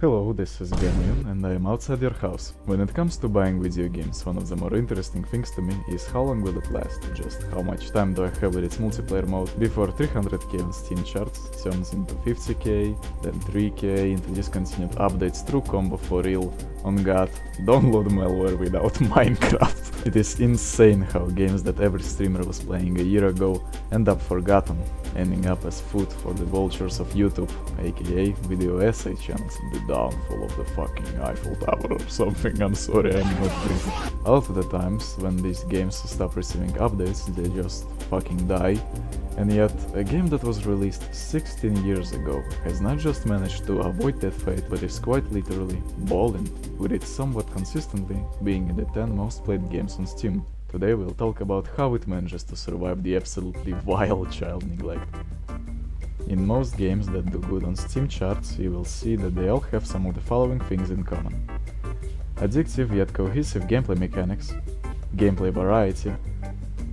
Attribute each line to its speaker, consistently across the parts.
Speaker 1: Hello, this is Gamlion, and I am outside your house. When it comes to buying video games, one of the more interesting things to me is how long will it last, just how much time do I have with its multiplayer mode before 300k on Steam charts turns into 50k, then 3k, into discontinued updates, true combo for real, on God, download malware without Minecraft. It is insane how games that every streamer was playing a year ago end up forgotten, ending up as food for the vultures of YouTube, aka video essay channels, the downfall of the fucking Eiffel Tower or something. I'm sorry, I'm not crazy. A lot of the times when these games stop receiving updates, they just fucking die. And yet, a game that was released 16 years ago has not just managed to avoid that fate, but is quite literally balling, with it somewhat consistently being in the 10 most played games on Steam. Today we'll talk about how it manages to survive the absolutely vile child neglect. In most games that do good on Steam charts, you will see that they all have some of the following things in common. Addictive yet cohesive gameplay mechanics, gameplay variety,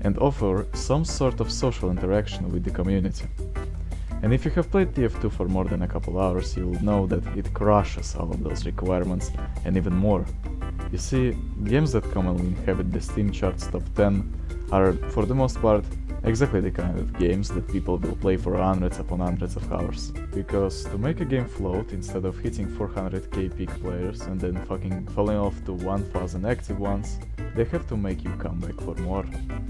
Speaker 1: and offer some sort of social interaction with the community. And if you have played TF2 for more than a couple hours, you will know that it crushes all of those requirements and even more. You see, games that commonly inhabit the Steam charts top 10 are, for the most part, exactly the kind of games that people will play for hundreds upon hundreds of hours. Because to make a game float, instead of hitting 400k peak players and then fucking falling off to 1000 active ones, they have to make you come back for more.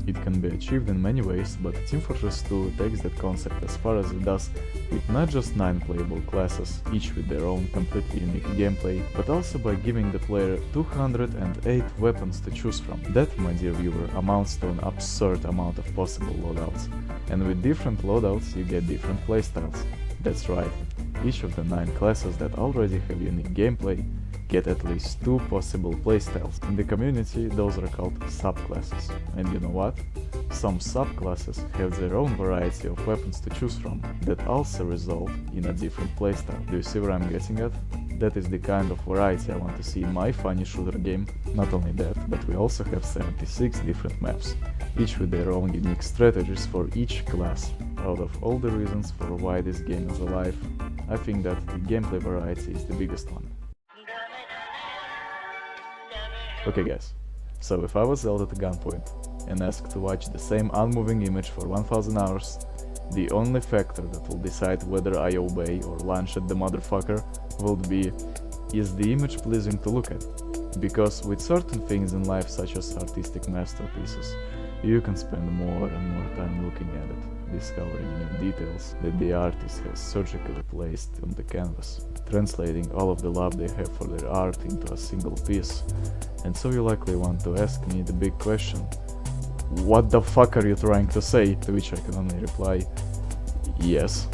Speaker 1: It can be achieved in many ways, but Team Fortress 2 takes that concept as far as it does, with not just 9 playable classes, each with their own completely unique gameplay, but also by giving the player 208 weapons to choose from. That, my dear viewer, amounts to an absurd amount of possible loadouts. And with different loadouts you get different playstyles. That's right, each of the 9 classes that already have unique gameplay get at least 2 possible playstyles. In the community, those are called subclasses. And you know what? Some subclasses have their own variety of weapons to choose from that also result in a different playstyle. Do you see where I'm getting at? That is the kind of variety I want to see in my funny shooter game. Not only that, but we also have 76 different maps, each with their own unique strategies for each class. Out of all the reasons for why this game is alive, I think that the gameplay variety is the biggest one. Okay guys, so if I was held at gunpoint and asked to watch the same unmoving image for 1000 hours, the only factor that will decide whether I obey or lunge at the motherfucker would be, is the image pleasing to look at? Because with certain things in life, such as artistic masterpieces, you can spend more and more time looking at it, discovering new details that the artist has surgically placed on the canvas, translating all of the love they have for their art into a single piece. And so you likely want to ask me the big question, what the fuck are you trying to say? To which I can only reply, yes.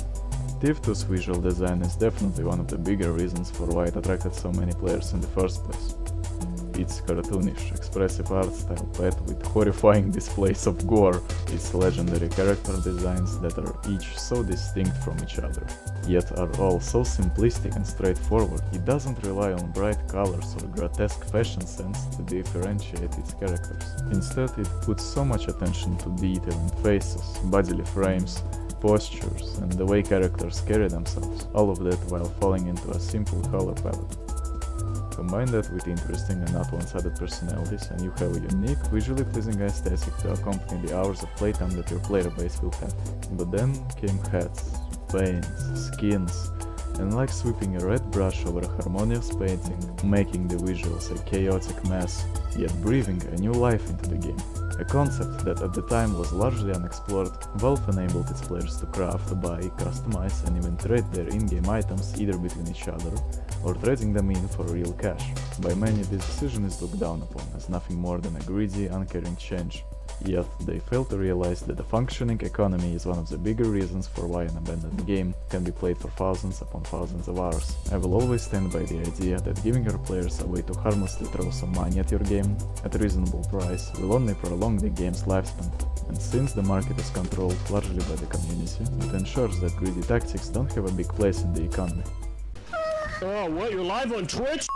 Speaker 1: TF2's visual design is definitely one of the bigger reasons for why it attracted so many players in the first place. Its cartoonish, expressive art style paired with horrifying displays of gore, its legendary character designs that are each so distinct from each other, yet are all so simplistic and straightforward. It doesn't rely on bright colors or grotesque fashion sense to differentiate its characters. Instead, it puts so much attention to detail in faces, bodily frames, postures, and the way characters carry themselves, all of that while falling into a simple color palette. Combine that with interesting and not one-sided personalities, and you have a unique, visually pleasing aesthetic to accompany the hours of playtime that your player base will have. But then came hats, paints, skins, and like sweeping a red brush over a harmonious painting, making the visuals a chaotic mess, yet breathing a new life into the game. A concept that at the time was largely unexplored, Valve enabled its players to craft, buy, customize, and even trade their in-game items either between each other or trading them in for real cash. By many, this decision is looked down upon as nothing more than a greedy, uncaring change. Yet they fail to realize that a functioning economy is one of the bigger reasons for why an abandoned game can be played for thousands upon thousands of hours. I will always stand by the idea that giving your players a way to harmlessly throw some money at your game at a reasonable price will only prolong the game's lifespan. And since the market is controlled largely by the community, it ensures that greedy tactics don't have a big place in the economy.
Speaker 2: Oh, what? You're live on Twitch?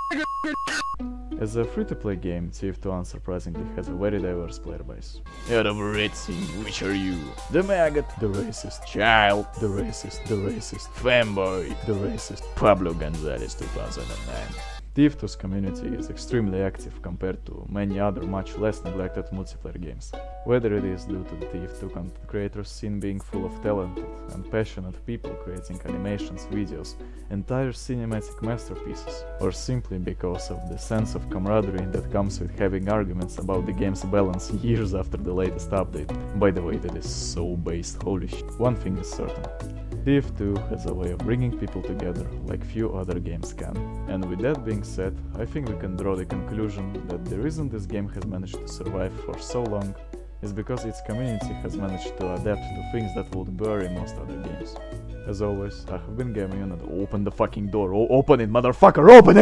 Speaker 1: As a free-to-play game, TF2 unsurprisingly has a very diverse player base.
Speaker 2: Out of Red Sea, which are you? The maggot,
Speaker 1: The racist,
Speaker 2: child,
Speaker 1: the racist, the racist,
Speaker 2: fanboy,
Speaker 1: the racist.
Speaker 2: Pablo Gonzalez 2009.
Speaker 1: TF2's community is extremely active compared to many other much less neglected multiplayer games. Whether it is due to the TF2 content creators scene being full of talented and passionate people creating animations, videos, entire cinematic masterpieces, or simply because of the sense of camaraderie that comes with having arguments about the game's balance years after the latest update. By the way, that is so based, holy shit. One thing is certain. TF2 has a way of bringing people together like few other games can. And with that being said, I think we can draw the conclusion that the reason this game has managed to survive for so long is because its community has managed to adapt to things that would bury most other games. As always, I have been Gaming and open the fucking door. Open it, motherfucker, open it!